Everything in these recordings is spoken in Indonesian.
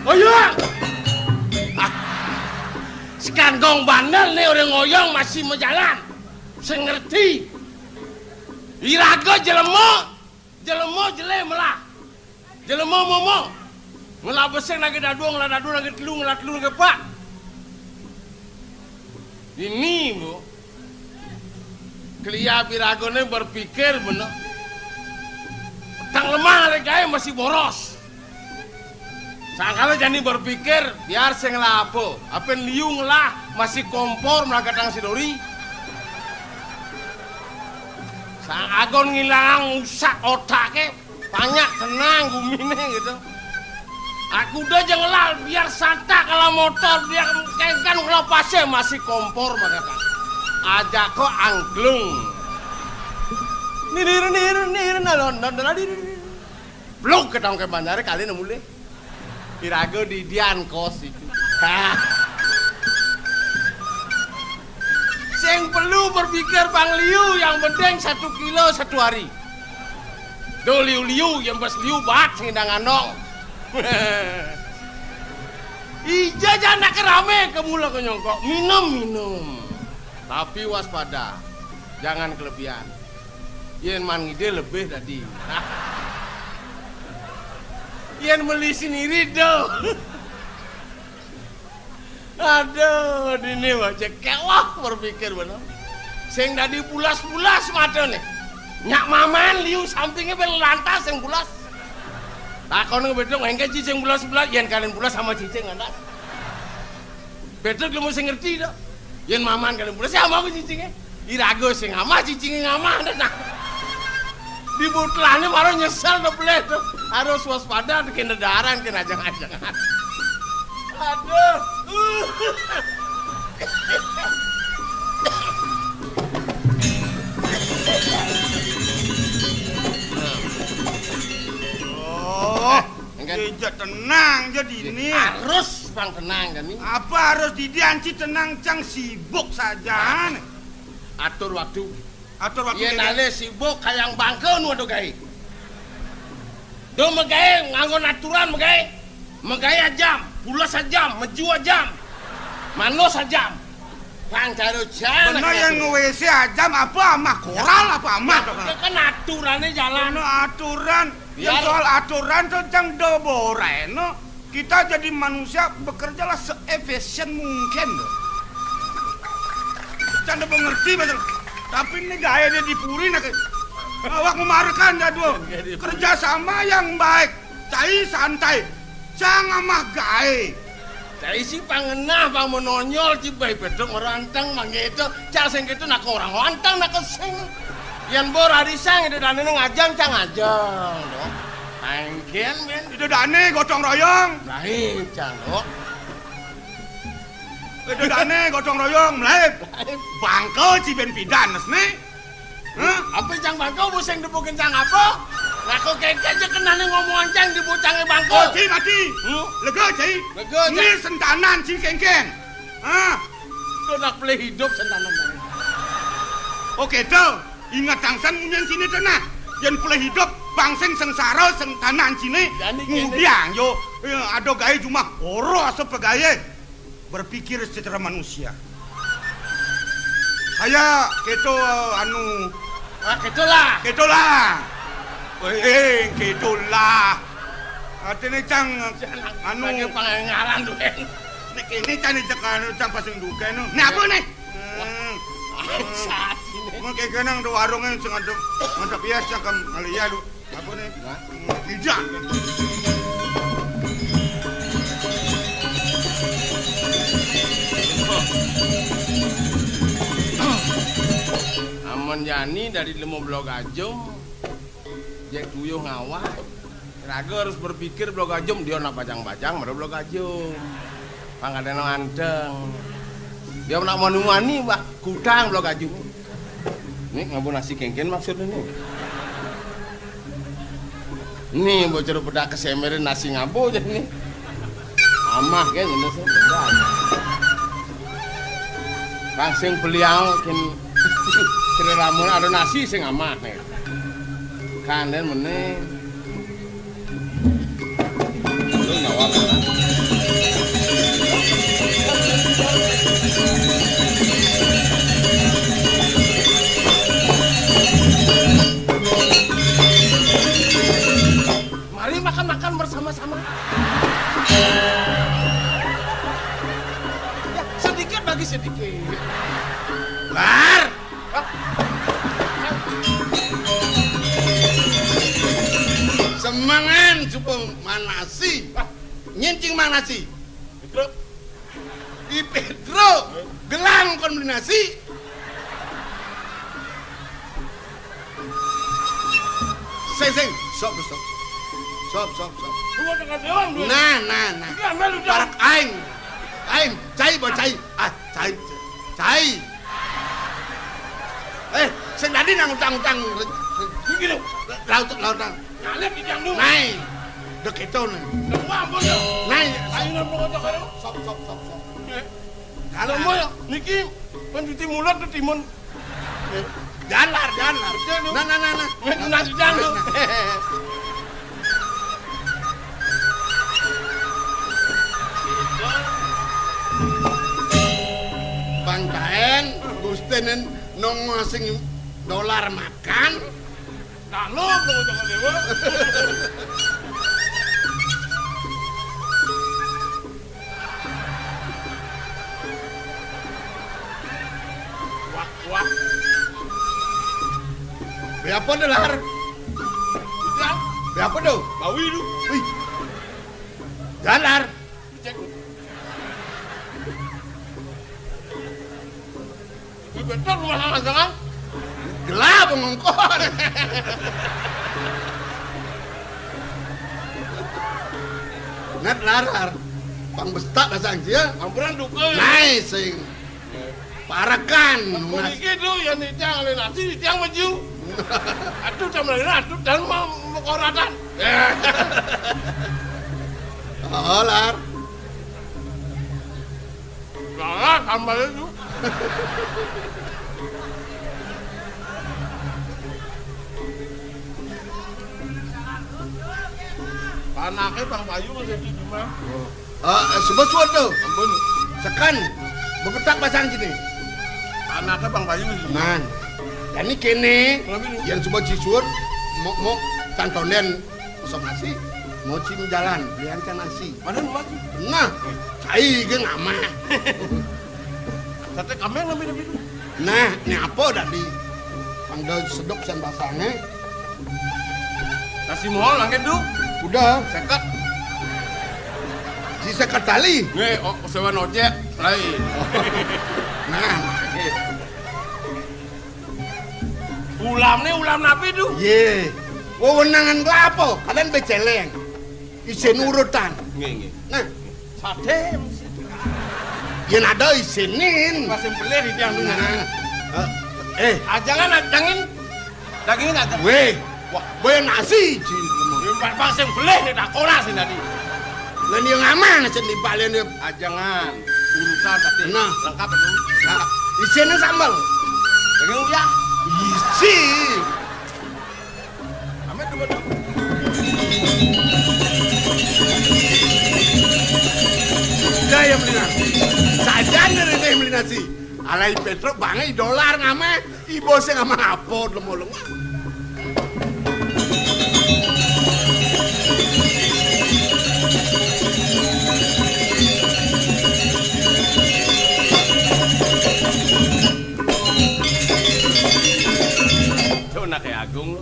Oh iya. Sekandong bandel nih orang ngoyong masih mau jalan. Saya ngerti. Iraga jelemo jele melah. Jelemo momo. Ngelah beseng lagi dadu lagi telung lagi pak. Ini bu. Kelia biragone berpikir bener. Tang lemah regaya masih boros. Sangkala jani berpikir biar saya ngelapo. Apa liung lah masih kompor melakatang sidori. Sang agon ngilang usak otaknya banyak tenang gumine gitu. Aku udah jengelal biar santak kalau motor biar kengkan kalau pasnya masih kompor makanya. Aja kok angklung. Nir blok ketang ke bandara kali mulai. Irago di dian kos itu. Sing perlu berpikir Bang Liu yang penting 1 kilo 1 hari. Do liu yang bas liu bat sing ndanganong. Ija jana kerame kemula kenyongkok. Minum. Tapi waspada. Jangan kelebihan. Yen man ngide lebih tadi. Yen beli sendiri do. Aduh, ini wajah kewah berpikir bener. Sing tadi bulas-bulas mata nih. Nyak maman liu sampingnya berlantas yang bulas. Takon ngebedong engke cicing bulas-bulas yen kalian bulas sama cicing andas. Betul kamu sing ngerti dah. Yen maman kalian bulas sama aku cicingnya. Irago sing ama cicingnya ngama nah. Di butlane baru nyesel dah boleh tuh. Harus waspada kena daran kena ajang-ajangan. Aduh. Geja tenang jadi ini. Harus bang tenang kan ini. Apa harus didianci tenang cang sibuk saja. Atur waktu. Iya Iya nale sibuk kayang bangkeun waduh gai. Do megae nganggon aturan megae jam, pula sajam, menjua jam. Mano sajam. Bang caro jam. Bener yang nge-WC ajam apa amah koral apa amah kan aturannya jalan. Aturan. Yang soal aturan tuh cang doboreno. Kita jadi manusia bekerjalah se-efisien mungkin. Canda mengerti betul. Tapi ini gaya dia dipuri nak. Awak memarkan jadul. Kerja sama yang baik. Cai santai. Jangan mah gaya. Cai si pangenah bang menonyol cibai bedong merantang manggeto. Cang sing gitu nak orang lantang nak kesing. Yang bor harisang itu dane ngajang cang ajang. Anggen men. Itu dane gotong royong. Baik cang kok. Itu dane gotong royong melayu. Bangko ciben pidanes nih. Apa cang bangko buseng dibukin cang apa? Ngaku keke aja kenane ngomongan cang dibucange bangko. Oh ci mati. Lega ci. Lega ini sentanan ci kengken. Itu nak pilih hidup sentanan. Oke tuh. Ingat tangsan munyan sini tenah. Yang pilih hidup bangseng sengsara sentanan sini. Kemudian yo ada gaya cuma oro asal pegaya. Berpikir secara manusia. Saya keto anu ketolah. Ketolah. Artinya cang anu lagi pangaran dueng. Nek ini cang cang pasang duka no. Nek apa nih? Saat ini. Mau kayak kenang do warungnya sing ada biasa kam alia lu. Apa nih? Tidak. Amon Yani dari Lemo Blok Ajum, Jack Tuyuh ngawah. Raga harus berpikir Blok Ajum dia nak bajang-bajang baru Blok Ajum. Pangadeno anteng. Dia nak manu-mani bah kutang Blok Ajum. Ini ngabun nasi kengken maksudnya nih. Nih bocor pedak kesemerin nasi ngabo aja nih. Amah kan ini sih bedak. Langsung beliau kan kira ramun ada nasi sing amah nih. Kanen meneh. Lu nyawa kan. sama-sama. Ya, sedikit bagi sedikit. Lar. Semangan supaya manasi. Nyincing manasi. Pedro. Di Pedro. Gelang kombinasi. Sing. Sop. Lu dengan dewan dulu. Nah. Iya, melu dah. Parak aing. Cai. Cai. Sing tadi nang utang-utang. Iki lho. Lautan. Ngalep di jang dulu. Nai. Dek itu nih. Wah, ampun ya. Nai. Ayo ngomong aja karo. Sop. Kalau mau ya, niki pencuci mulut ke timun. Jalar. Nah. Nasi jangan. Bang Taen, Gustenen nong sing dolar makan. Kalau mau jangan dewa. Wah. Berapa dolar? Udah, Berapa do? bawi lu. Wih. Jalar. Cek. Ini betul rumah sama jangan. Gelap ngongkon. Ngat larar. Pang bestak bahasa Inggris. Ampuran duka. Nice sing. Parakan. Aku ini tu yang ni tiang lain nasi, tiang maju. Aduh sama lain, aduh dan mau koratan. Oh lar. Nah, tambah itu. Anaknya Bang Bayu masih di rumah. Sebut tu. Ampun. Sekan. Bepetak pasang sini. Anaknya Bang Bayu di rumah. Nan. Dan ini kene yang coba cisur mau tantonen kosong nasi. Mau cim jalan, beliankan nasi. Mana rumah tu? Nah, cai ge ngama. Sate kambing lebih tu. Nah, ini apa tadi? Panggil sedok san basangnya. Nasi mohon langit tu. Udah, Sekat. si sekat tali. Nih, sewa ojek lain. Nah, Ulam napi tu. ye. Wewenangan gua apa? Kalian beceleng. Isin urutan. Nge. Nah, Sate. yang ada isinin. Masih beli di tiang tu. Nah, Ajangan. Dagingnya aja. weh, weh nasi. Masih beli ni tak koras ni tadi. Lan yang aman aja di balen dia. Ajangan. Urusan sate. Nah. Lengkap tu. Nah, isinnya sambal. Daging uya. Isi. Amet tu betul. Saya beli nasi. Saja dari saya beli nasi. Alai Petro bangai dolar ngama. Ibu saya ngama apa lemolong. Tuh nak kayak Agung lo.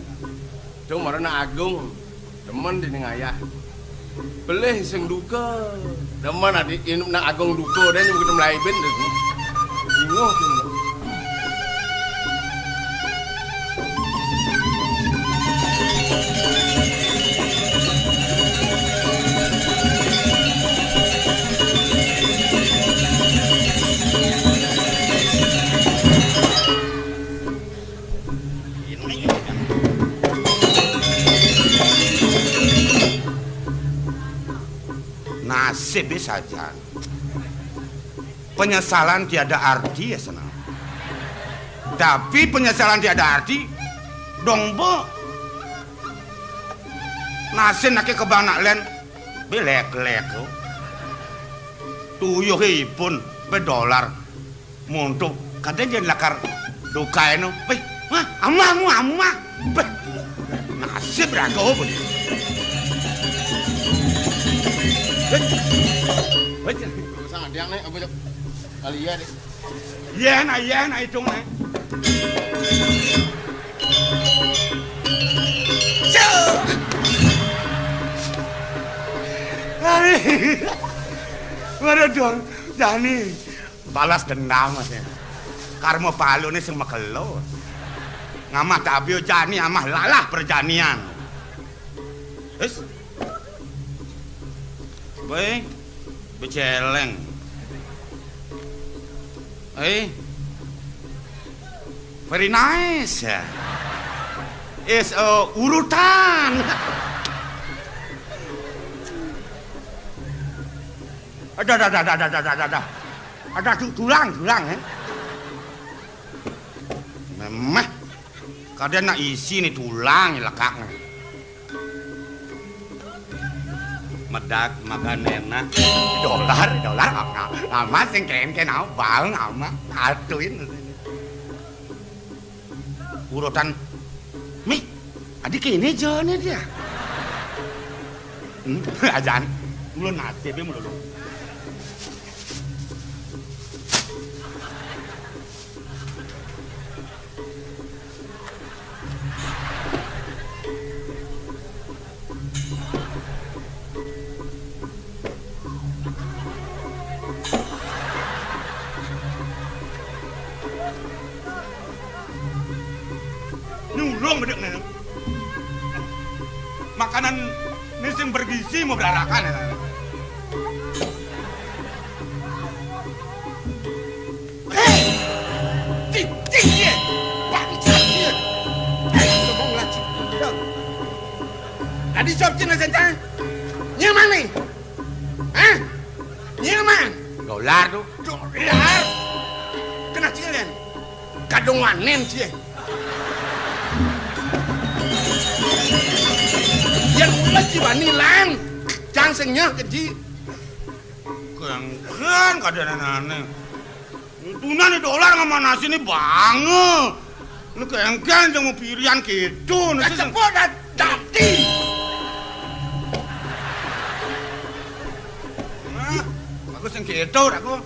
Tuh marana Agung. Demen di ayah. Beleh sing duka. Demen adik inum nak Agung duka dan nyebut Melayu ben tu. Bingung tu. Nasib saja. Penyesalan tiada arti ya senang. Tapi penyesalan tiada arti dong bo. Nasib nak kebanak len belek-lek. Tuyuh pun $1 untuk kadang jadi lakar dukai no. Amah. Nasib raga pun. Sang adiang nih, apa cok? Kali ya deh. Iya na itu nih. Mana dong, Jani balas dendam mas ya. Karma palu nih sing megelo. Ngamah tabio Jani amah lalah perjanian. Wis. Bae beceleng. Very nice. Is urutan. Ada tulang ya. Memeh. Kadang nak isi nih tulang lekaknya. Medak makan enak. Dolar amat sing keren bang amat atuin. Urutan mi adik ini jone dia. Ajan mulu nasib mulu. Makanan ini sing bergizi mau berarakan ya. Cicing ya, Pak Cicing. Ngomong lah Cicing. Tadi sob cina saja. Nyaman nih, nyaman. Dolar tuh. Dolar. Kena cilen. Kadung wanen sih. Yang ulah cibanilan, cangsengnya keji. Kengken kadang-kadang. Tuna nih dolar sama nasi nih banget. Lu kengken jangan pilihan gitu. Kecepot dan dati. Nah, bagus yang gitu, aku.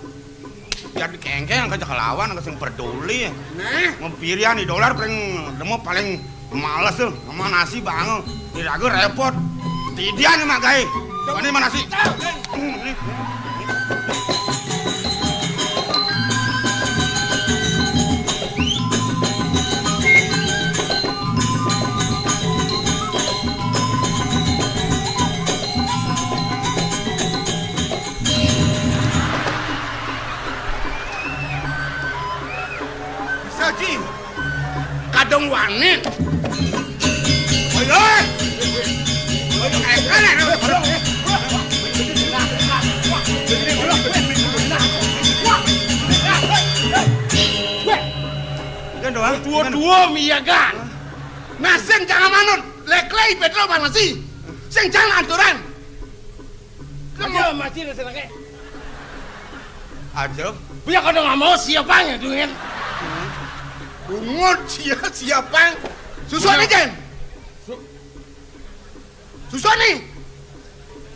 Biar kengken kerja kelawan, aku yang peduli. Nah, mau pilihan nih dolar paling males tuh sama nasi banget. Diragu repot. Tidian nih mak gai. Ini mana nasi? Saji. Kadang wanin. Oi. Dua-dua miyagan. Nah, sing jangan manut, leklei petro panasi. Sing jangan aturan. Aja masih ada senangnya. Aja. Punya kau nggak mau siapanya dengan. Bungut siapa? Susuan nih Jen. Susuan nih.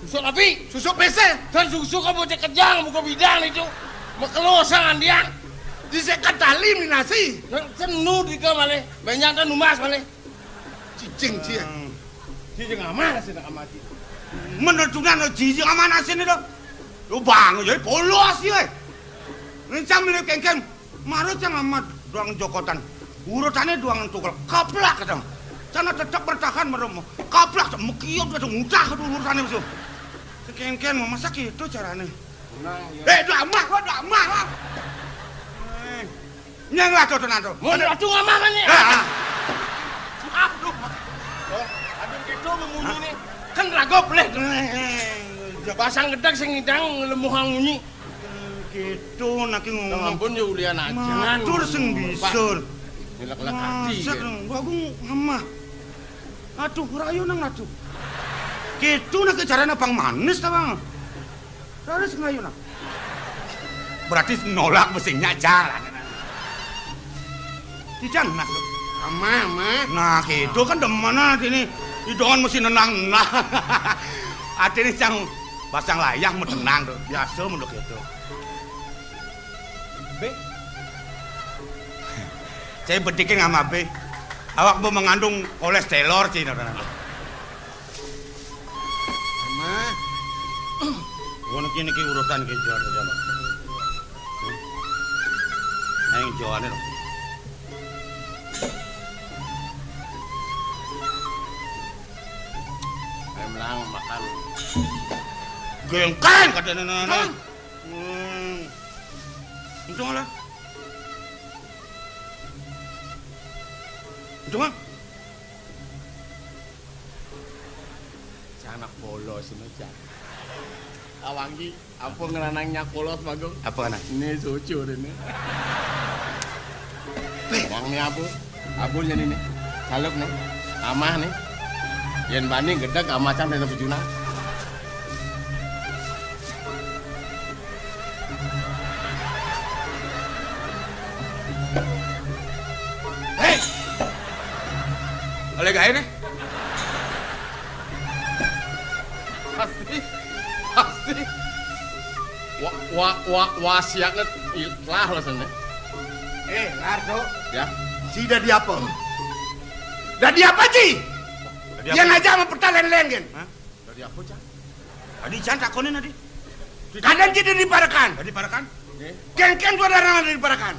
Susu api. Susu PC. Dan susu kamu cek kejang buka bidang itu. Makelosangan dia. Disekat tali nih nasi. Senu di kamar banyak kan numas mana? Cicing cia. Cicing aman sih nak mati. Menentukan cicing aman nasi nih dong. Lu bangun jadi polos sih. Rencam beli kengkeng. Marut yang amat doang jokotan. Urutannya doang tukul kaplak kadang. Sana tetap bertahan merem. Kaplak mekiot kadang mudah tuh urutannya musuh. Kengkeng mau masak itu caranya. Doa mah. Nyang lah tuh nanti. Mau ratu ngamah kan ya? Aduh. Aduh gitu memunyi nih. Kan rago boleh. Pasang gedang sing ngidang lemuhang munyi. Gitu naki ngomong. Ampun ya Uliana, jangan. Matur sing bisur. Nilak-lak hati. Bagung ngamah. Aduh rayu nang atuh. Gitu nak caranya bang manis ta bang. Terus ngayu nang. Berarti nolak mesinnya jalan. Dijan nak. Ama. Nah, gitu kan demen ini. Idongan mesti nenang. Nah. Atene cang Pasang layah mau tenang tuh, biasa menurut itu. B, saya betikin sama B. Awak mau mengandung kolesterol sih, nana. Mah, Ngono kini urusan kerja saja. Ayo jawabannya dong. melang makan. Gengkan kata nana. Untung lah. Untung lah. Anak polos ini cak. Awangi, apa ngelanangnya polos bagong? Apa anak? Ini sucu ini. Yang ini abunya nih, saluk nih, amah nih. Yang bani gede gak macam dan bujuna. Hei, oleh gaya nih. Pasti. Wasiatnya ikhlas lah sana. Lardo, Ya. si dah di apa? Dah di apa, Ci? Yang aja sama pertalen lengen. Dari apa, Cak? Adi jangan takonin adi. Kadang kita diparakan. Tadi parakan. Ken-ken tu ada orang diparakan.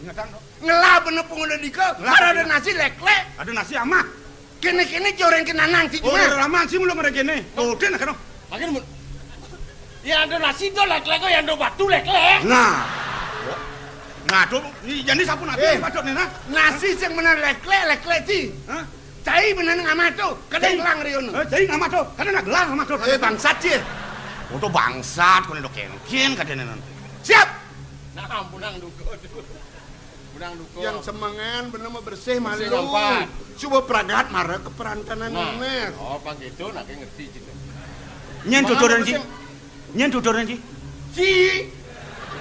Ingatan dong. Ngelah bener pengguna dika, baru ada nasi lek-lek. Ada nasi amah. Kini-kini joreng kena nang, Ci. Oh, udah lama sih belum ada gini. Tuh, dia nak Makin ya ada nasi tu lek-lek yang ada batu lek-lek. Nah, tuh, jadi sapu nanti patut nih, nah. Nasi yang bener lek-lek, Ci. Hah? Cai bener ngamat tu, kadang gelang riono. Jadi ngamat tuh, kadang nak gelang ngamat tuh. Bangsat, Ci. Oh, tuh bangsat, kau nih ken kadang nanti. Siap. Nah, punang duko. Punang duko. Yang semangan bener mau bersih Bersih malu. gampang. Coba peragat marah ke perantanan ini. Oh, pak itu nak ngerti gitu. Nyen tuturan ji. Nyen tuturan ji. Ci.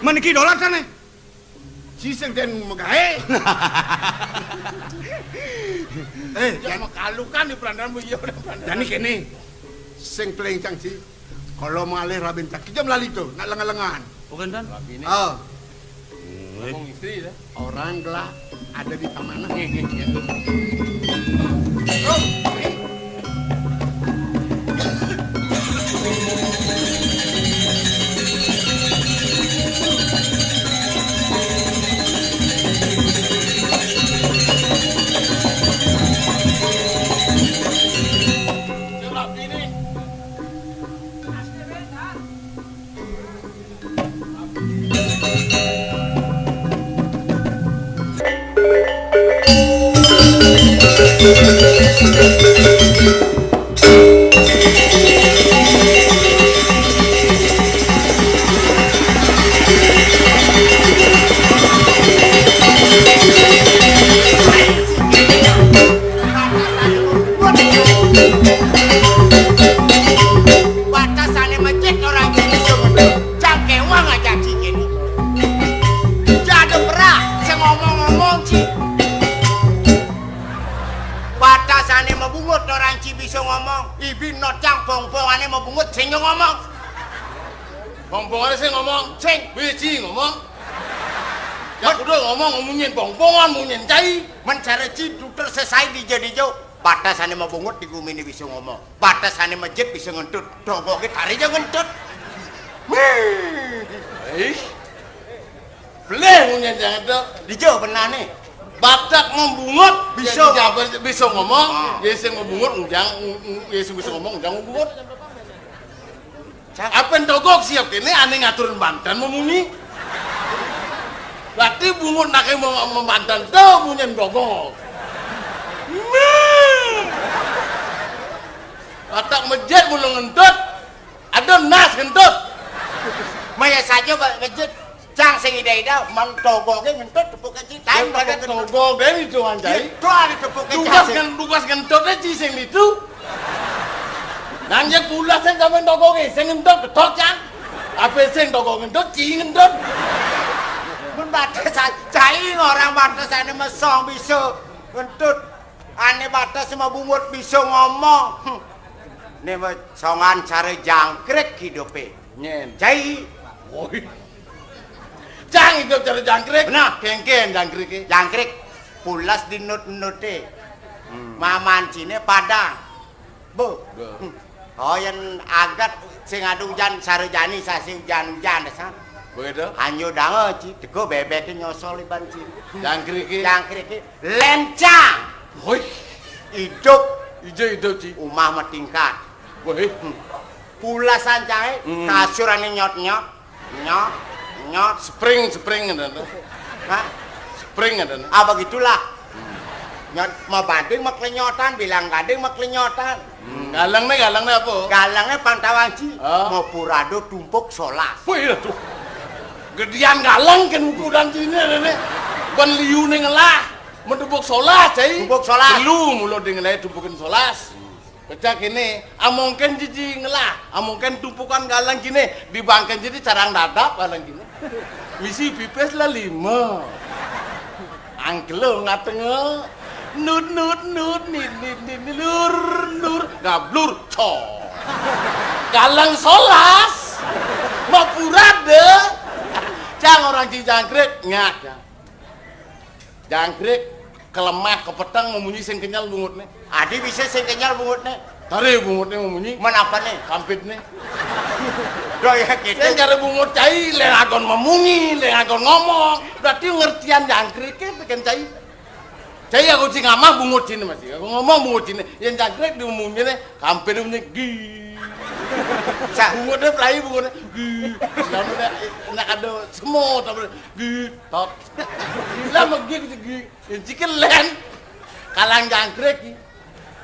Maniki dolar sana. Ci sing den megahe. Jangan makalukan di perantaran bu iya udah perantaran. Jadi kene sing pelencang Ci. Kalau mengalih rabin tak kita melalui tu, nak lengan-lengan. Bukan dan? Ini Oh, ngomong istri dah. orang gelap ada di taman. Batasane masjid orang gini semua cangke wang aja Ci gini. Jadi berak, saya ngomong-ngomong Ci. Batasane mabungut orang Ci bisa ngomong. Ibi notang bong-bongane mabungut sing ngomong. Bongbongan sih ngomong, ceng, biji ngomong. Ya udah ngomongin bongbongan, ngomongin cai. Mencari Ci duter selesai dijadi-jauh. Batasane mabungut di gumini bisa ngomong. Batasane masjid bisa ngentut. Dogoke tarinya ngentut. Boleh ngomongin jangan tuh. Dijauh benane. Batak membungut Bisa. bisa ngomong, ya sing membungut bisa ngomong jangan membungut. Apa yang dogok siap kini aneh ngaturin Banten memuni. Berarti bungut nak mau Banten tuh munyen dogok. Batak masjid mulu ngentut, ada nas ngentut. Maya saja masjid. Cang sing ida-ida mang dogoke ngentut tepuk Ci. Time pada dogok dari itu anjay. Doa ditepuk Ci. Tugas ngentutnya ci sing itu. Nang je pula sing sampean dogoke, sing ngentut ketok cang. Apa sing dogok ngentut ci ngentut. Mun batas cai orang batasane mesong bisa ngentut. Ane batas mabungut bisa ngomong. Nih songan cara jangkrik hidupe. Nyen. Cai. Woi. Jang hidup cara jangkrik. Benar. Kengken jangkrik. Jangkrik pulas di nut-nute. Mamancine padang. Bu. Oh yang agat sing adu hujan sarejani sasi hujan-hujan desan. Begitu. Anyo dange ci tego bebek nyosol iban ci. Jangkrik. Jangkrik lencang. Woi. Hidup Ijo ci. umah metingkat. Woi. Pulasan cahe kasurane nyot-nyot. Nyot. Spring ngono. Hah? Spring ngono. Ah begitulah. Nyot mau banding mek lenyotan bilang gading mek lenyotan. Galangnya apa? Galangnya Pantawanci. Oh. Mau purado tumpuk solas. Wih tuh. Gedean galang kan ukuran sini nenek. Ban liu nih ngelah. Mendubuk solas cai. Tumpuk solas. Belum mulo dengan ngelah tumpukin solas. Pecah kini, amongken jiji ngelah, amongken tumpukan galang kini, dibangken jadi carang dadap galang kini. Misi pipes lah 5. Angkelo ngatenge. Nut nur gablur co. Galang solas. Mapurade. Cang orang jangkrik nyak. Jangkrik kelemah kepetang memunyi sing kenyal bungutne. Adi bisa sing kenyal bungutne. Tari bungutne memunyi. Menapa nih? Kampitne. Doya gitu. Sing cara bungut cai lengagon memunyi, lengagon ngomong. Berarti ngertian jangkriknya bikin cai. Cai aku sing ngamah bungut sini masih. Aku ngomong bungut sini. Yang jangkrik diumuminnya kampit punya gi. Bungutnya pelai bungutnya gi. Lalu nak ada semua tapi gi tot. Lama gi gi. Yang cikin len kalang jangkrik.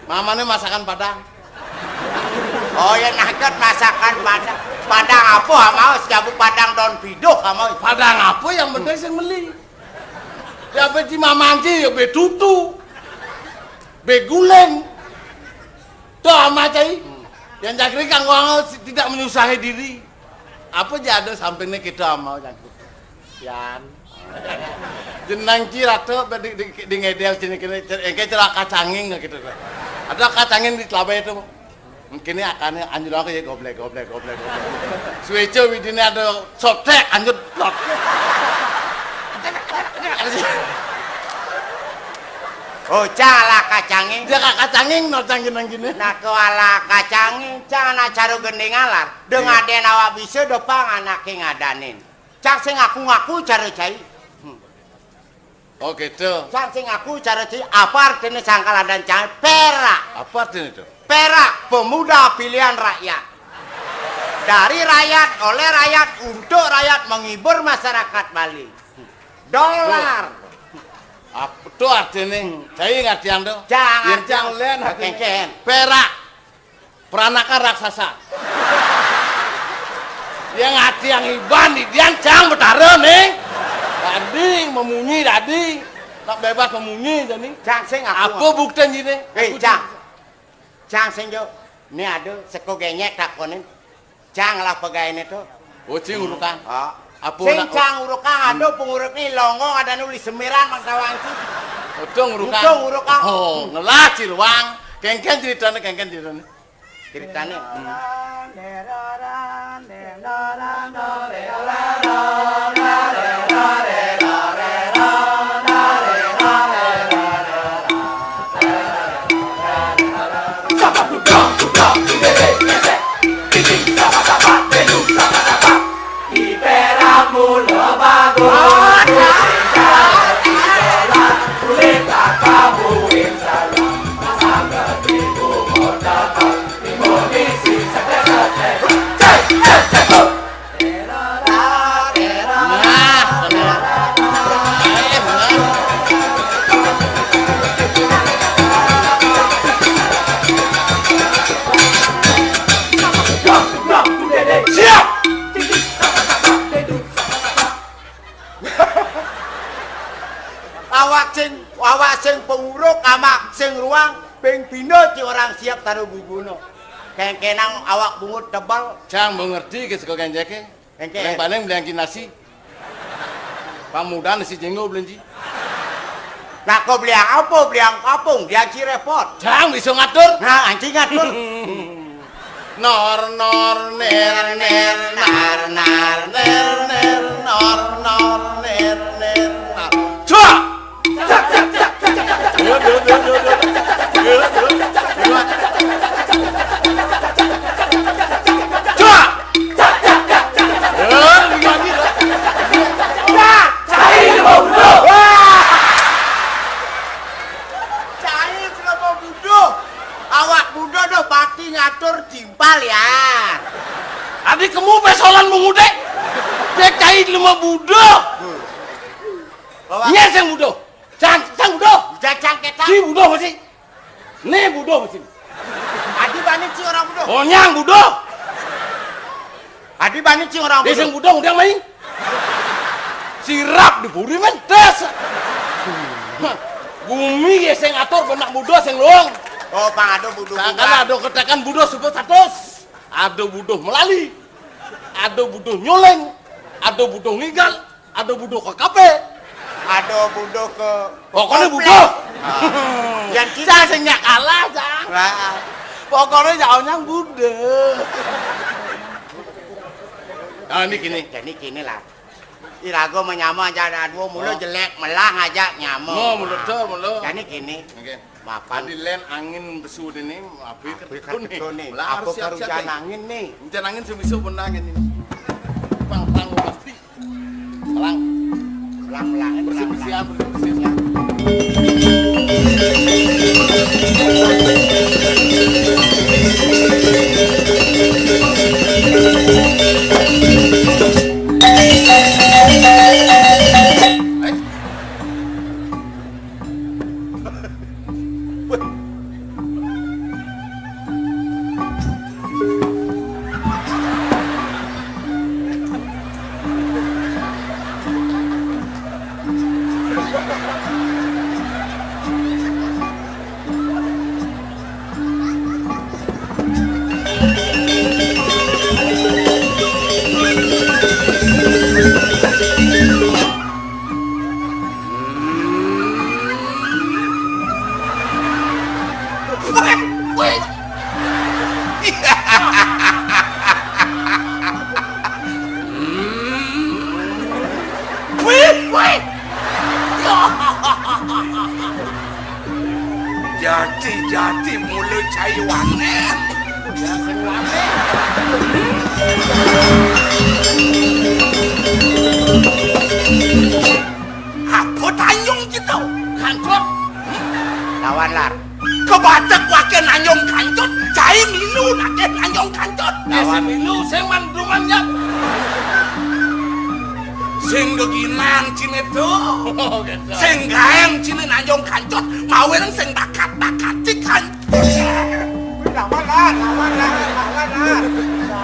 Mamanya masakan Padang. Oh ya naket masakan Padang. Padang apa mau siapu Padang daun piduk mau. Padang apa yang penting sing meli. Ya beci mamanci ya be tutu. Be guleng. Tuh ama cai. Yang jangkrik kanggo tidak menyusahi diri. Apa aja ada sampingnya kita mau jangkrik. Yan. Jenang cirato di ngedel sini kene engke cerak kacanging gitu. Ada kacanging di telabai itu. Mungkin akan anjur aku ya goblek. Suweco widine ada sotek anjur blok. Oh cala kacanging. Dia kacanging no cangginang gini. Nah kuala kacanging jangan acara gending alar. Dengan den awak bisa dopang anake ngadanin. Cak sing ngaku cara cai. Oh gitu. Cak sing ngaku cara cai apa artinya sangkalan dan cai perak. Apa artinya itu? Perak pemuda pilihan rakyat. Dari rakyat oleh rakyat untuk rakyat menghibur masyarakat Bali. Dolar. Apa tuh artinya? Saya ngertian tuh. Jangan yang len kengken. Perak. Peranakan raksasa. Yang hati yang iban dia cang betara nih. Dading memunyi dading. Tak bebas memunyi jadi. Cang sing aku. Apa bukti ini? Cang. Cang sing yo. Ini ada seko genyek takonin. Cang lah pegawai itu. Oh cing urukan. Sing cang urukan ada penguruk ni longo ada nulis semiran Pantawanci. Udung urukan. Oh ngelah ciruang. Kengken ceritanya. Ceritanya. Awak sing penguruk amak sing ruang ping pino ci orang siap taruh bubuno. Kengkenang awak bungut tebal. Cang mengerti ke seko kenjeke. Yang paling beli nasi. Pamuda nasi jenggo belenji. Nah kau beli yang kapung, dia ci repot. Cang bisa ngatur. Nah anjing ngatur. nor nor ner ner nar nar ner ner nor nor ner ner nar. Coba. Cak cak cak cak cak. Dua. Coba. Cak cak cak cak. Lagi dah. Nah, cai bodoh. Cai kenapa bodoh? Awak bodoh dah pati ngatur timpal ya. Adik kamu pesolan mengudek. Dia cai lima bodoh. Nyes yang bodoh. Sang bodoh. Jajang kita. Si bodoh masih. Nih bodoh masih. Adi bani ci orang bodoh. Oh nyang bodoh. Adi bani ci orang Dia bodoh. yang bodoh udah main. Sirap diburi mentes. Bumi ya sing atur benak bodoh sing luang. Oh, pang ado bodoh. Karena ada ketekan bodoh super status. Ada bodoh melali. Ada bodoh nyoleng. Ada bodoh ngigal. Ada bodoh ke kafe. Ada bodoh ke. Pokoknya bodoh. Yang kita Saya senyak kalah, Jang. Pokoknya jauhnya bodoh. Nah, ini gini. Jadi gini lah. Irago menyama aja dua mulut jelek melang aja nyama. Oh, mulut tuh, mulut. Jadi gini. Oke. Mapan. Tadi len angin besu ini, api Betul nih. Lah Aku harus siap-siap. kerugian angin nih. Hujan angin sebisa benangin ini. Pang pasti. Pelang. Pelang-pelang. Bersih-bersihan, bersih-bersihan. Jadi mulut cai wanen. Apa tanyong gitu? Kancut. Lawan lar. Kebaca wakil nanyong kancut. Cai milu nakeh nanyong kancut. Lawan milu sing mandungannya. Sing geginang cine tuh. Sing gaeng cine nanyong kancut. Mawin sing dakat-dakati kancut. Lawan lar.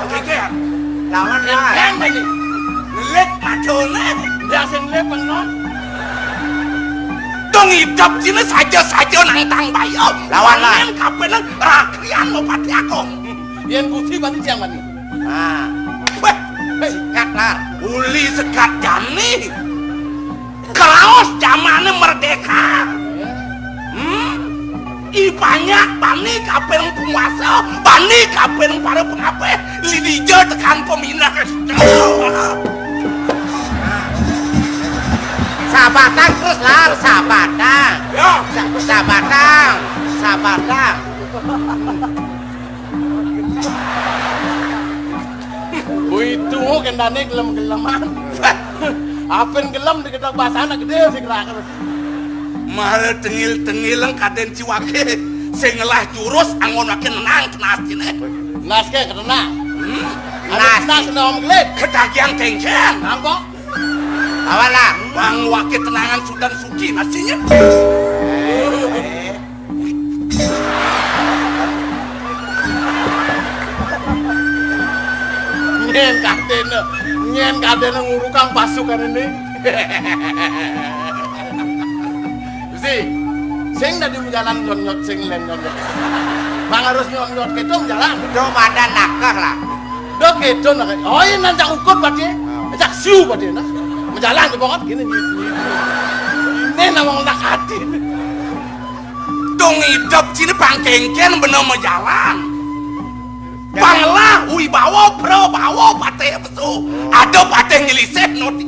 Oke. Lawan lar. Yang ini. Lek macone. Dia sing lepeng non. Dong hidup cine saja nang tang bayo. Lawan lah. Kapenan rakrian mau pati akong. Yang putih bani siang bani. Nah, Weh, sikat lar. uli sekat jani. Kelaos zamannya merdeka. Banyak bani kapeng penguasa, bani kapeng para pengape, lidijo tekan peminat. Sabatan terus lar, sabatan. Ya, Sabatan. Itu kendane gelem-geleman. Apen gelem diketok basana gede sing raker. malah tengil-tengilang kaden ciwake sing ngelah jurus angon makin nenang tenas cine. Nas ke kena. Nas nom glet. Ketagian tengken. Angkok. Awalah. Bang wakil tenangan Sultan Suci nasinya. Nyen kadene ngurukang pasukan ini. Si, sing tadi jalan nyot sing len nyot. Bang harus nyot ketong jalan. Do madan nakah lah. Do ketong nak. Oh ini nancak ukut pati. Nancak siu pati nah. Menjalan ke pokok gini. Ini namang nak hati. Dong hidup sini bang kengken bener mau jalan. Bangla wibawa prabawa pateh besu. Ada pateh ngelisih noti.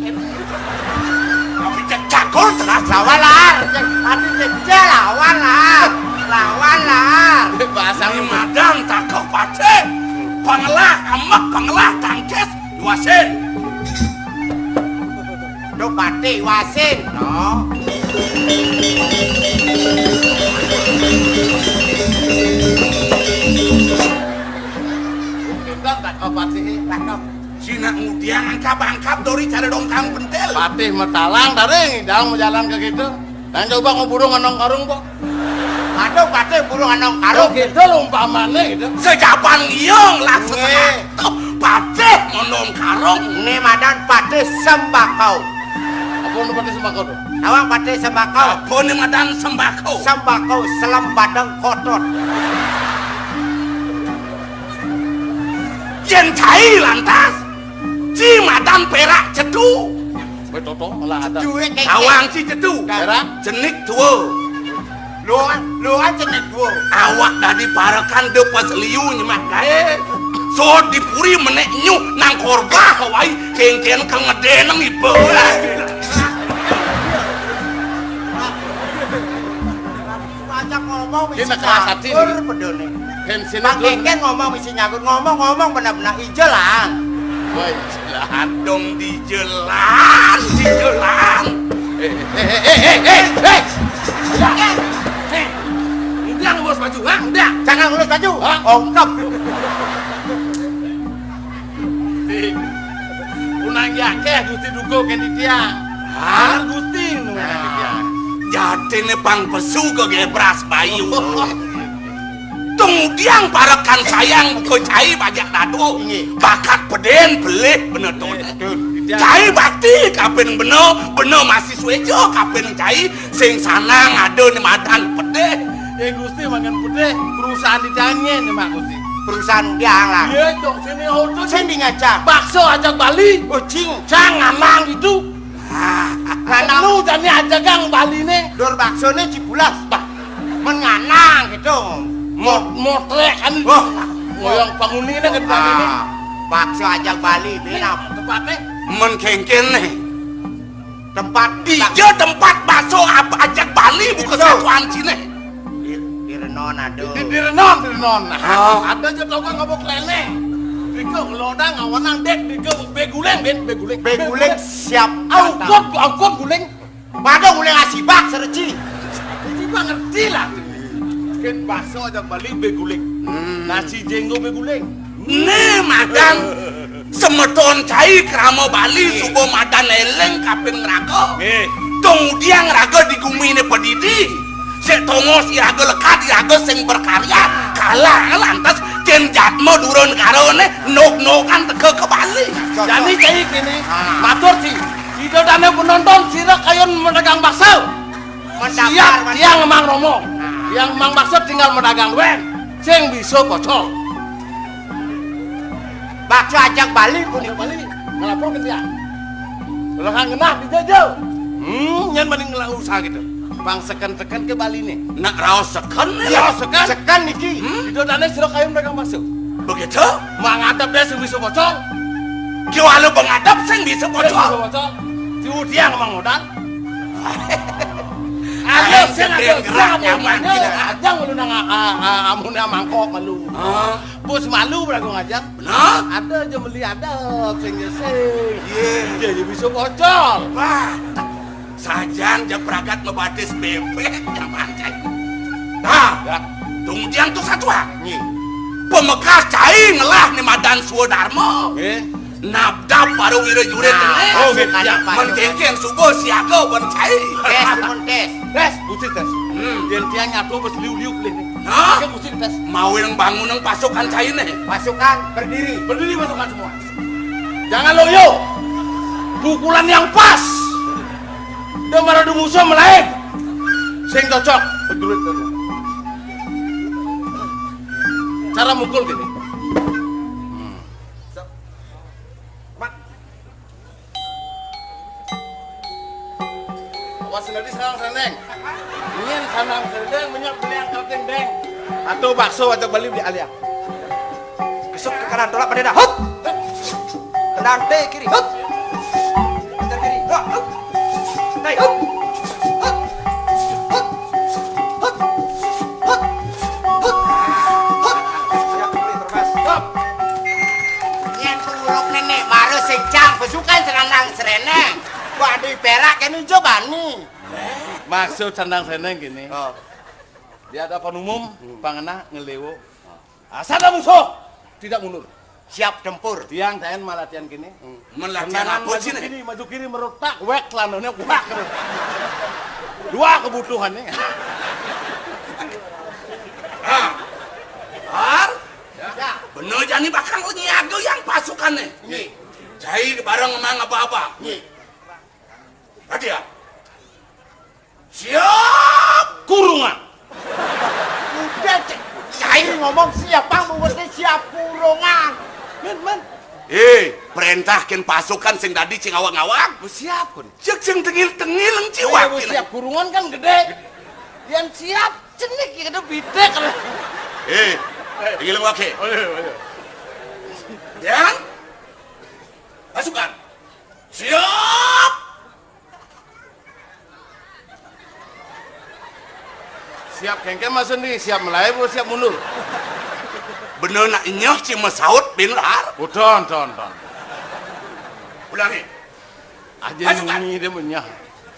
Kami cakul teras lawan lah. Tadi cek lawan lah. Lawan lah. Bahasa Sang Madan takau pateh. Bangla amak bangla tangkes wasin. Do pati wasin, no. Enggak tak kau patih tak kau. Sina ngudiang angkap dori cari dongkang pentel. Patih metalang dari dalam jalan ke gitu. Dan coba ngoburu nganong karung kok. Aduh pati burung anong karung. Gitu umpamane gitu. Sejaban iyong lah sesuatu. Pateh menong karung. Ini Madan pati sembakau. Apa nu patih sembako tuh? Awang pati sembakau. Apa nih Madan sembako? Sembakau selam badang kotor. Yen cai lantas. Ci Madan perak cedu. Betoto malah ada. Duit keke. Awang ci cedu. Perak. Jenik tua. Luan jenis dua. Awak dadi parakan depas liu nyemak gae. So dipuri menek nyu nang korba wai kengken kang ngedeneng ibu. Ajak ngomong misi Ini kelas hati nyakur nih. pedone. Bensin Bang Keken ngomong misi nyakur. Ngomong benar-benar ijo lah. Woi, jelas. Dong dijelan. Udah bos baju, ha? Udah. Jangan ngulus baju. Hah? Ongkap. Unang yake Gusti dugo kendi dia. Hah? Gusti nu kendi dia. Jatine pang pesu ke gebras bayu. Kemudian parakan sayang ke cai bajak dado. Bakat peden belih bener tuh. Cai bakti kapen beno masih suejo kapen cai sing sanang ada nih Madan pedeh. Ya Gusti mangan putih perusahaan didangen ya Mak Gusti. Perusahaan udiang lah. Iya dong sini hoto Sini ngajak. bakso ajak Bali. Kucing. Jangan mang itu. Nganang. Lu tadi aja gang Bali nih. Dur bakso nih cibulas. Menganang gitu. Motrek kan itu. Oh. Ngoyong panguni ini kan Bali nih. Bakso ajak Bali. Benap. Tempatnya. Men kengken nih. Tempat. Iya tempat bakso apa ajak Bali bukan Itu. satuan Cine. Di Renon aduh. Di renon. Oh. Ada aja tau kan ngabok lele. Dike ngelodang ngawanang dek dike beguleng beguling. Beguling siap. Angkot guling. Padahal guling asibak sereci. Ini mah ngerti lah. Kan bakso ajak Bali beguling. Nasi jenggo beguling. Nih Madan semeton cai kramo Bali subo Madan eleng kapin ngerago. Kemudian ngerago di gumine pedidi. Sek tongo si rago lekat rago sing berkarya kalah lantas ken jatmo durun karone nok-nokan teke ke Bali. Jadi kayak gini, matur sih. Tidak ada penonton sira kayon medagang bakso. Siap tiang emang romo. Yang emang bakso tinggal medagang wen. Sing bisa pocol. Bakso ajak Bali pun Bali. Ngelapor ke dia. Belakang genah dijajal. Nyan mending ngelang usaha gitu. Bang seken-seken ke Bali nih. Nak raos seken Ya sekan. Sekan niki. Tidak ada sira kayon medagang bakso. begitu. Mangadap dia sing bisa pocol. Kiwalu pengadap sing bisa Bisa pocol. pocol. Si Udiang emang modal. Ada sing ada nyaman ajang lu nang amunnya mangkok malu. Bos malu berago ngajak. Benar? Ada aja beli adab sing sing. Dia bisa bocol. Wah, sajan jepragat ngebadis bebek nyaman cai. Nah, kemudian tuh satu Nyi. pemekas cai ngelah nih Madan Suwodarmo. Nabdap paru wira jure tene. Oh, gitu ya, Pak. Menkengken subuh siaga ben cai. Tes pun tes. Tes, busi tes. Yen dia nyatu bos liu-liu beli. Hah? Kan busi tes. Mau yang bangun yang pasukan cai nih. Pasukan berdiri. Berdiri pasukan semua. Jangan loyo. Pukulan yang pas. Dia marah musuh melain. Sing cocok. Bedulit saja. Cara mukul gini. Awas nanti sarang seneng. Ingin sanang seneng, minyak beli yang kalteng deng. Atau bakso atau Bali beli alia. kanan, tolak pada dah. Hut. Tendang T kiri. Hut. Kejar kiri. Hut. Naik. Hut. Hut. Hut. Hut. Hut. Hut. Hut. Siap kembali termas. Hut. Yen puruk nenek baru sejam pasukan serandang sereneng. Gua di perak kan coba nih. Maksud sandang seneng gini. Oh. Di hadapan umum, pangenah ngelewo. Asal musuh tidak mundur. Siap tempur. Tiang taen malatian gini. Melatihan apa maju sih kiri, maju kiri merotak, wek lanonnya wak. Dua kebutuhannya. Har, Ya. bener jani bakal nyiago yang pasukannya. Nih. Cai bareng emang apa-apa. Nih. Tadi ya. Siap kurungan. Udah cair ngomong siapa membuatnya siap kurungan. Men. Perintahkan pasukan sing tadi cing awang-awang. Siap kun. Cek cing tengil-tengil yang ciwak. Siap kurungan kan gede. Yang siap cenik ya ada bidek. Tengil wake. Yang pasukan. Siap. Siap kengke mas nih, siap melayu, siap mundur. Bener nak inyah cing mesaut bin har. Don. Ulangi. Aja Pasukan. nungi dia menyah.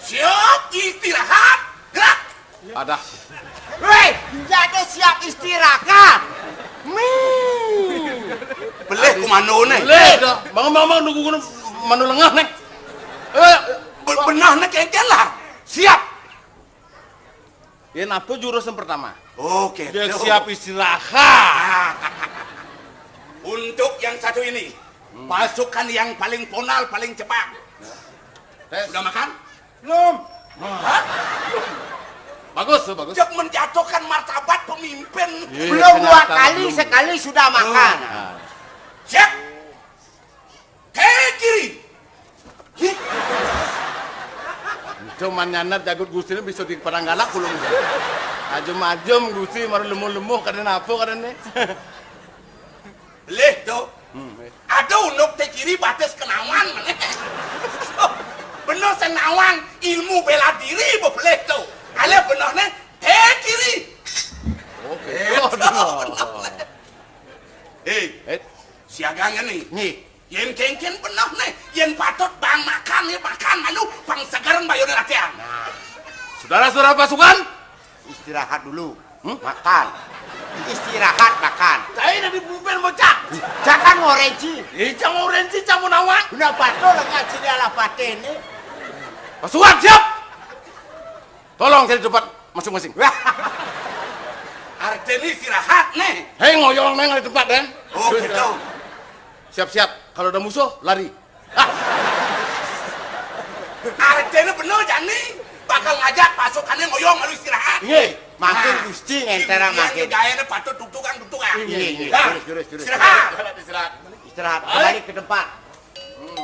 Siap istirahat. Gerak. Ada. Hei, jadi siap istirahat. Beleh kumano nih. Boleh dah. Bangun nunggu gunung manu lengah nek. Benar nih kengkel lah. Siap. Ini apa jurusan pertama? Oke. Dia siap istirahat. Untuk yang satu ini, pasukan yang paling ponal, paling cepat. Sudah makan? Belum. Hah? Bagus. Cek menjatuhkan martabat pemimpin. Belum dua kali, sekali sudah makan. Siap. Ke kiri. Cuman nyanat jagut gusti ini bisa di perang galak belum. Ajem gusti maru lemuh karena apa karena. Beleh tuh. Ada unuk te kiri batas kenawan mana? Bener senawan ilmu bela diri boleh tuh. Ale benernya te kiri. Oke. Siagangan nih. Nih, Yen kengken bener nih. Yen patut bang makan nih makan malu bang segaran bayo latihan. Saudara-saudara pasukan, istirahat dulu. Makan. Istirahat makan. saya dari pemimpin bocah. Jangan ngorenci. Icang orensi camu nawa. Udah pato lagi sini ala paten nih. Pasukan siap. Tolong cari tempat masing-masing. Artinya istirahat nih. Hei ngoyong neng di tempat kan? Oh gitu. Siap-siap. Kalau ada musuh lari. Artinya bener jani. Bakal ngajak pasukannya ngoyong lalu istirahat. Iya. Makin gusti ngentera makin. Gayanya patut dudukan. Iya. Jurus. Istirahat. Istirahat kembali ke depan.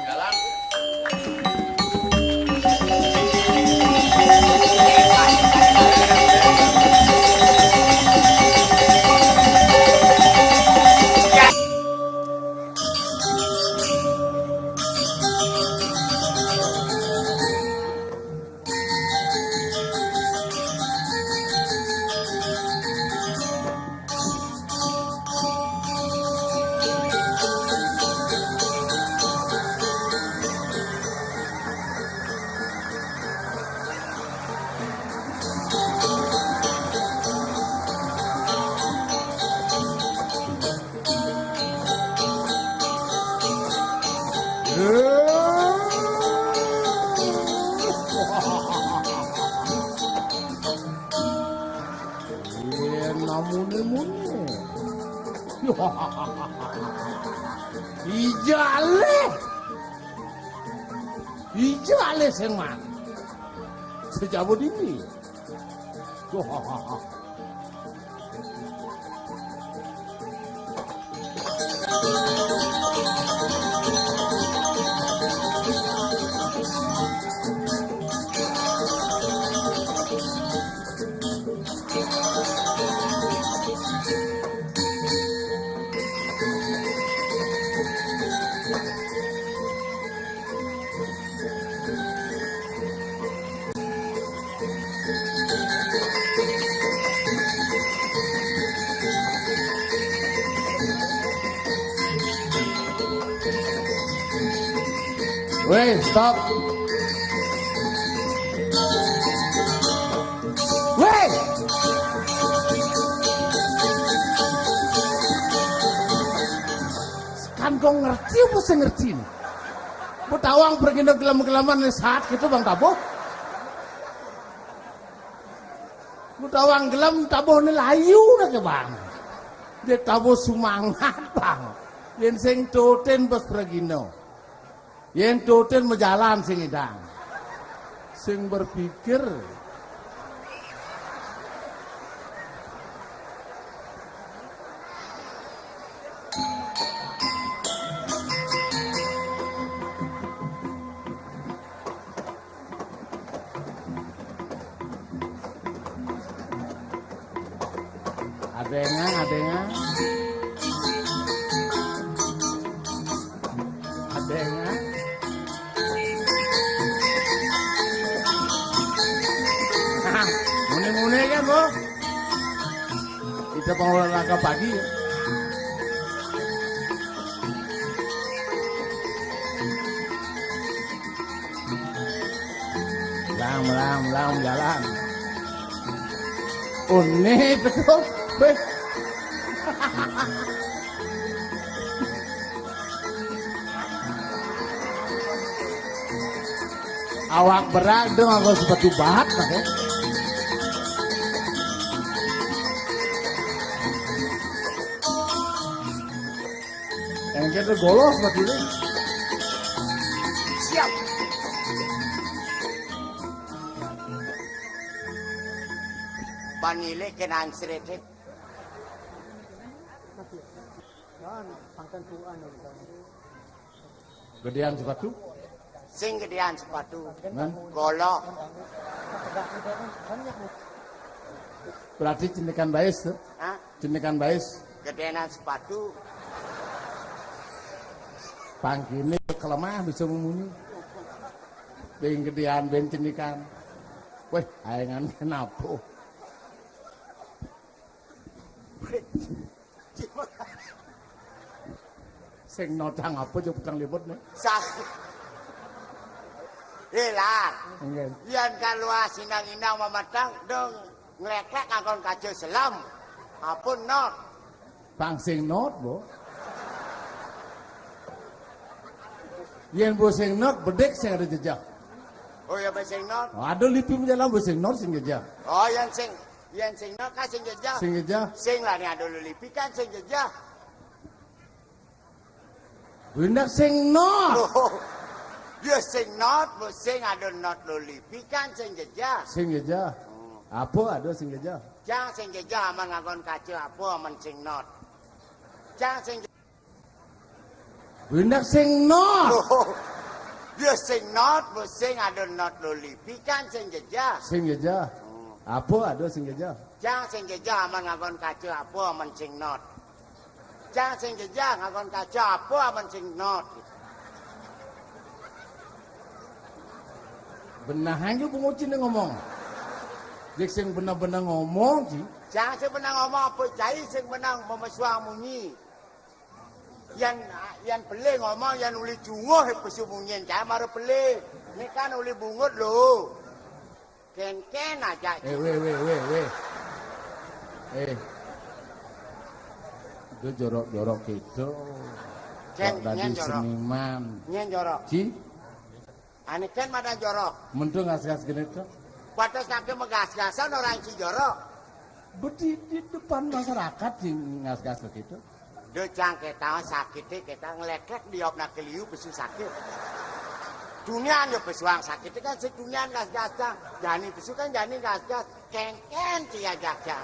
Jalan. Ijale sengan. Sejauh ini. Weh, stop. Weh. Kan kau ngerti apa saya ngerti nih? Putawang pergi ke gelam-gelaman saat gitu Bang Taboh. Putawang gelam Taboh ni layu dah ke Bang. Dia Taboh semangat Bang. Yang sing toten bos pergino. Yang toten berjalan sing idang. Sing berpikir. Adanya. Mune-mune kan, Bu? Kita mau olahraga pagi ya. Melang jalan. Unik betul. Awak berat dong aku sepatu bahat pakai. Yang kita golos seperti ini. Siap. Panile kena ansrete. Gedean sepatu? Sing gedean sepatu. Man? Golok. Berarti cendekan baes tuh? Hah? Cendekan baes. Gedean sepatu. Pangkini kelemah bisa memuni. Bing gedean ben cendekan. Weh, ayangan kenapa? Sing nodang apa jo petang libut nih? Sakit. Hilang. Nggih. Yen kalua sinang-inang mamatang dong ngleklek ngangkon kajo selam. Apun not. Pang sing not, Bu. Yen bu sing not bedek sing ada jejak. Oh ya sing not. Ada lipi menjalan bu sing not sing jejak. Oh yang sing not kan sing jejak. Sing jejak. Sing lah ni ada lipi kan sing jejak. Hendak sing not. Oh. Dia sing not, bu sing ada not lipi kan sing jejak. Sing jejak. Apa ada sing jejak? Jangan sing jejak aman ngangkon kajo apa aman sing not. Jangan sing Hendak sing not. oh. Dia sing not, bu sing ada not lipi kan sing jejak. Sing jejak. Apa ada sing jejak? Jangan sing jejak aman ngangkon kajo apa aman sing not. Jangan sing jejak ngangkon kajo apa aman sing not. Benah aja bu ngocin ngomong. Jek sing benar-benar ngomong sih. Jangan sing benang ngomong apa cai sing benang memesuang munyi. Yang beli ngomong yang uli junguh pesu munyin cai maru beli. Ini kan uli bungut lho. Ken-ken aja. Weh. Itu jorok-jorok gitu. Ken Dari jorok. seniman. Nyen jorok. Ci, Ane ken mana jorok. mentu ngas-ngas gini tuh. Batas kaki megas-gasan orang si jorok. Beti di depan masyarakat sih ngas-ngas begitu. Dia cang kita sakitnya kita ngeleklek diop nak keliu pesu sakit. Dunia yo pesuang sakit kan sedunia gas-gasan. Jani pesu kan jani gas-gas. Ken-ken cia jak-jak.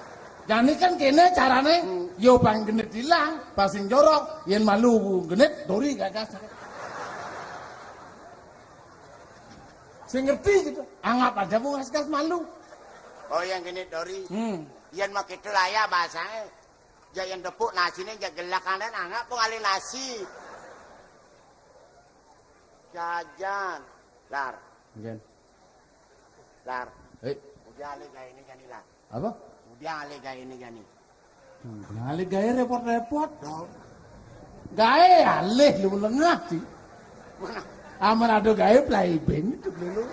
Jadi kan kene carane yo bang genit hilang, pasing jorok, yen malu genit dori gagas. Sing ngerti gitu. Anggap aja bu ngas-ngas malu. Oh yang gini Dori. Yang mak itu lah ya bahasanya. Ya yang tepuk nasinya ya gelak kanan anggap pengalih nasi. Jajan. Lar. Mungkin. Lar. Udah alih gaya ini gani lah. Apa? Udah alih gaya ini gani. Alih gaya repot-repot. Gaya alih lu lengah sih. Aman ado gawe playband itu dulu.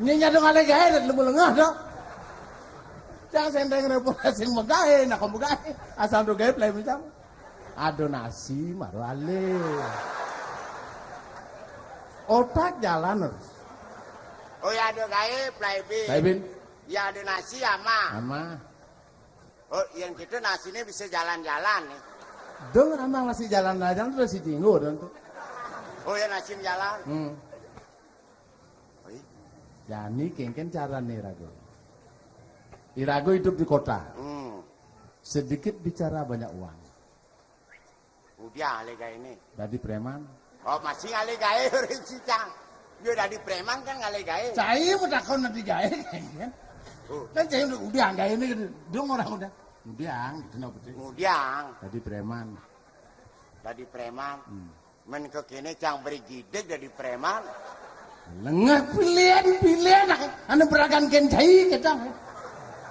Nya nyado ngale gawe dan lengah dong. Jangan sendeng reputasi sing megawe nak megawe asal do gawe playband sama. Ado nasi maru ale. Otak jalan terus. Oh ya ado gawe playband. Playband. Ya ada nasi ama. Ama. Oh yang gitu nasinya bisa jalan-jalan nih. Dong ramang nasi jalan-jalan terus si tinggu dan tuh. Oh ya nasi jalan. Oh, iya. Yani kengken cara nih Irago. Irago hidup di kota. Sedikit bicara banyak uang. Udah ale gawe ini. Jadi preman. Oh masih ale gawe orang cicang. Yo dari preman kan ale gawe. Cai udah kau nanti gawe kan. Kan cai udah gawe ini dong orang udah. Udah gitu no betul. Udah. Jadi preman. Jadi preman. Men ke kene cang beri gidek jadi preman. Lengah pilihan anu beragan ken cai kita.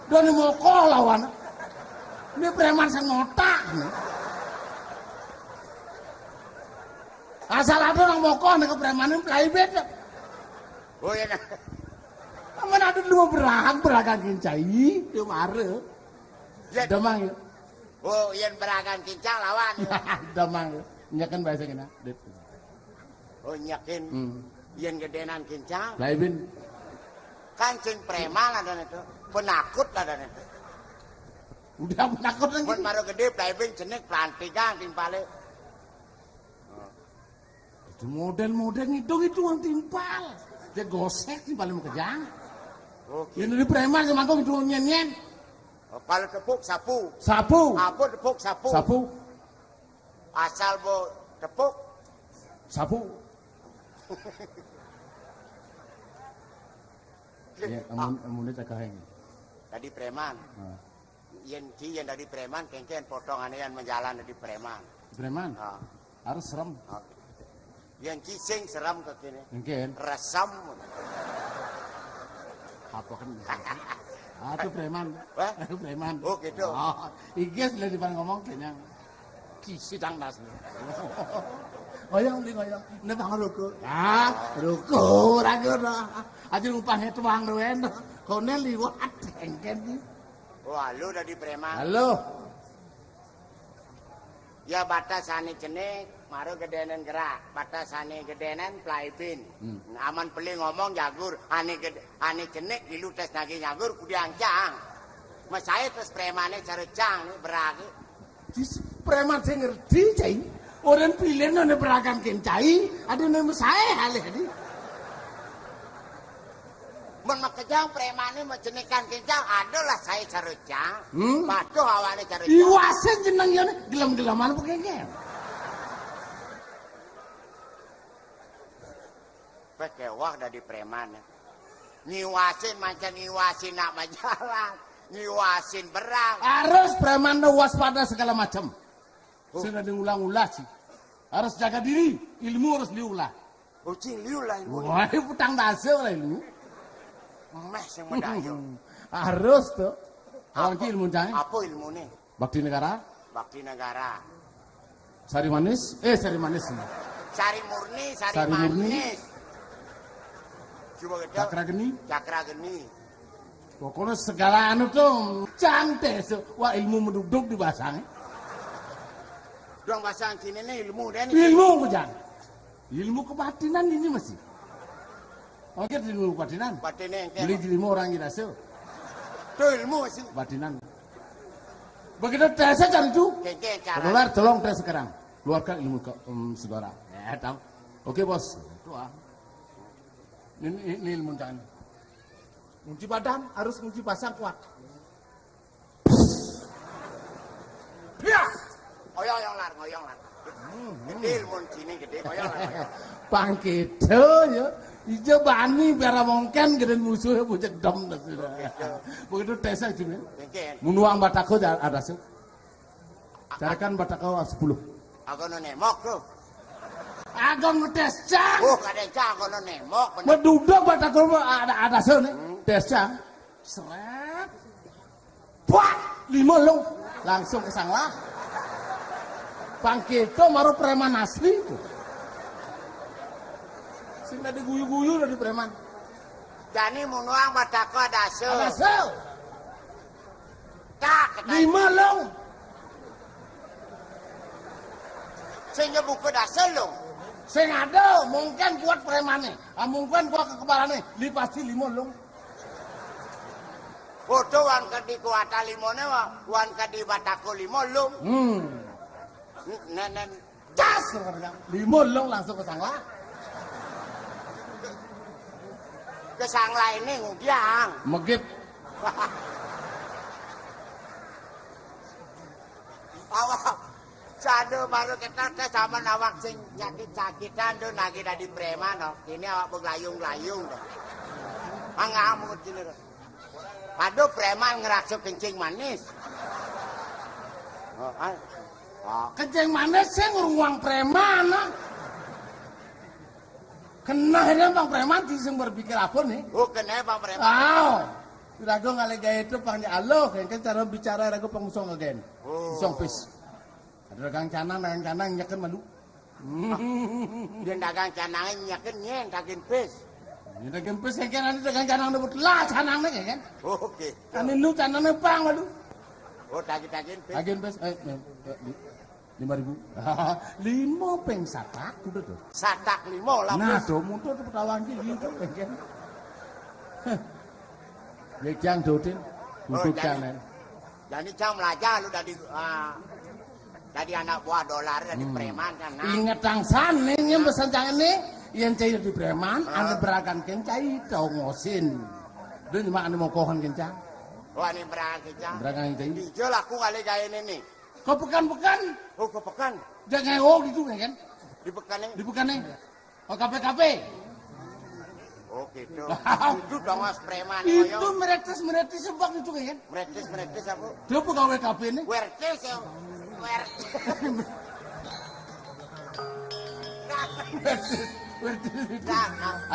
Doni mau kol lawan. Ini preman sang otak nih. Asal ada orang mokok nih ke premanin playband. Oh iya nah. Aman ada dua beragan kincai, itu mare. Ya. Damang ya. Oh iya beragan kincang lawan. Damang ya. Nyakan bahasa kena. Oh nyakin. Iya gedenan kincang. Playband. Kancing preman ada itu. Penakut ada itu. Udah penakut lagi. Mun maro gede playband jenik pelantikan timpale. Itu model-model hitung-hitungan timpal. Dia gosek timpal mau kejang. Oke. Ini di preman sama aku hitung nyen-nyen. Oh, kalau tepuk sapu. Sapu. Apa tepuk sapu? Sapu. Asal bo tepuk. Sapu. Ya, amun tak kaheng. Tadi preman. Yen ki yen dari preman kengken potongan yang menjalan dari preman. Preman. Harus serem. Yang kising seram ke kini. Mungkin. Resam. Apa kan? Itu preman. Wah? Itu preman. Oh gitu. Oh, iki sudah di ngomong kayaknya kisi tang das. Ngoyong di ngoyong. Ini bang ruko. Ah, ruko ragu dah. Aja upahnya tuang doen. Kau liwat engken ni. Wah, lu dari preman. Halo. Ya batasane cenik, maru gedenan gerak. Batasane gedenan playband. Aman peli ngomong jagur, ane cenik dilu tes nagi jagur kudiang cang. Mas saya terus premane cara cang nih beragi. Dis preman saya ngerti cai. Orang pilih nona beragam kencai, ada nama saya halih di. Mun makejang premane macenikan kencang, adalah saya cara cang. Patuh awane cara cang. Iwasan jeneng yana gelam-gelaman pekengke. Pekewah dari preman. Nyiwasin macam nyiwasin nak majalan. Nyiwasin berang. Harus preman waspada segala macam. Sudah diulang-ulang sih. Harus jaga diri, ilmu harus diulah. Uci liu lah ilmu. Wah, putang dasar lah ilmu. Mes yang mendayu. Harus tuh. Orang ilmu jangan. Apa ilmu nih? Bakti negara. Bakti negara. Sari manis. Sari manis. Sari murni, sari Sari murni. manis. Coba gitu. Cakra geni. Cakra geni. Pokoknya segala anu tuh cantik. Wah ilmu menduduk di basang. Doang bahasa sini nih ilmu dan Ilmu kejang. Ilmu kebatinan ini masih. Oke, ilmu kebatinan. batinan Beli yang ilmu orang kita sih. itu ilmu sih. Batinan. Begitu tesnya cari itu. Keke cara. Dolar, tolong tes sekarang. Keluarkan ilmu ke saudara. Ya, tahu. Oke, bos. Itu ah. Ini ilmu jangan. Kunci badan harus kunci pasang kuat. Ya. Ngoyong lar. Gede ilmu sini gede ngoyong lar. Pangkito ya. Ijo bani biar mungkin gede musuhnya bucek dom dah sudah. Begitu tesnya cuma. Keke. Munuang batako ada sih. Carikan batako 10. Aku no nemok tuh. Agong ngetes cang. Oh, kadang cang aku no nemok. bener. Meduduk batako ada sih nih. Tes cang. Seret. Wah, 5 long. Langsung kesanglah. Pangkito maru preman asli itu. Sing tadi guyu-guyu dari preman. Jani munuang padaku ada se. Ada sel. Tak. 5 long. Sing buku dasar lo. Sing ada mungkin kuat premane. Mungkin kuat kekebalannya. Li pasti 5 long. Foto wan kadi kuata 5 ne wan kadi padaku 5 lo. Nen Cas. 5 long langsung ke sangla. Ke sangla ini ngudiang. Megip. Awak sado baru kita sama awak sing sakit-sakitan tuh lagi dari preman no. Ini awak berlayung-layung tuh. Mangamut sini tuh. Aduh preman ngerasuk kencing manis. Kencing manis sih nguruang preman. Kena ini bang preman diseng berpikir apa nih? Oh kena bang preman. Rago ngale gaya itu pangnya aloh, kan cara bicara rago pengusung again. Usong pis. Ada dagang canang nyaken malu. Dia dagang canang nyaken nyen dagang pis. Ini dagang pis kan ada dagang canang debut lah canangnya kan. Oke. Kan lu canangnya pang malu. Oh dagang pis. Dagang pis 5.000. 5 peng satak udah tuh. Satak 5 lah. Nah, do mutu tuh petawan gitu kan. Ya jang dotin. Untuk jangan. Jadi jam belajar lu dari anak buah dolar dari preman kan. Ingat tangsan nih yang pesan jangan nih yang cair di preman, anda berakan kencai tau ngosin. Dia cuma anda mau kohon kencang. Wah ini berakan kencang. Berakan kencang. Dijol aku kali gaya ini. Kau pekan-pekan. Oh ke pekan. Jangan gitu kan? Di pekan nih. Di pekan nih. Oh KPKP. Oh gitu. Itu dong mas preman. Itu meretis sebab itu kan? Meretis apa? Dia pegawai KP nih. Wertis ya.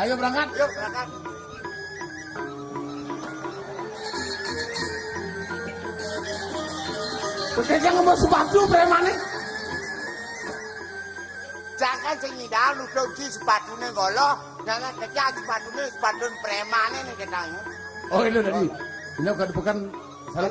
Ayo berangkat. Yuk berangkat. Bekerja ngebawa sepatu preman nih. Jangan sengidal lu doji sepatunya goloh. Jangan kerja sepatu preman ini kita. Oh ini tadi. Ini bukan salah.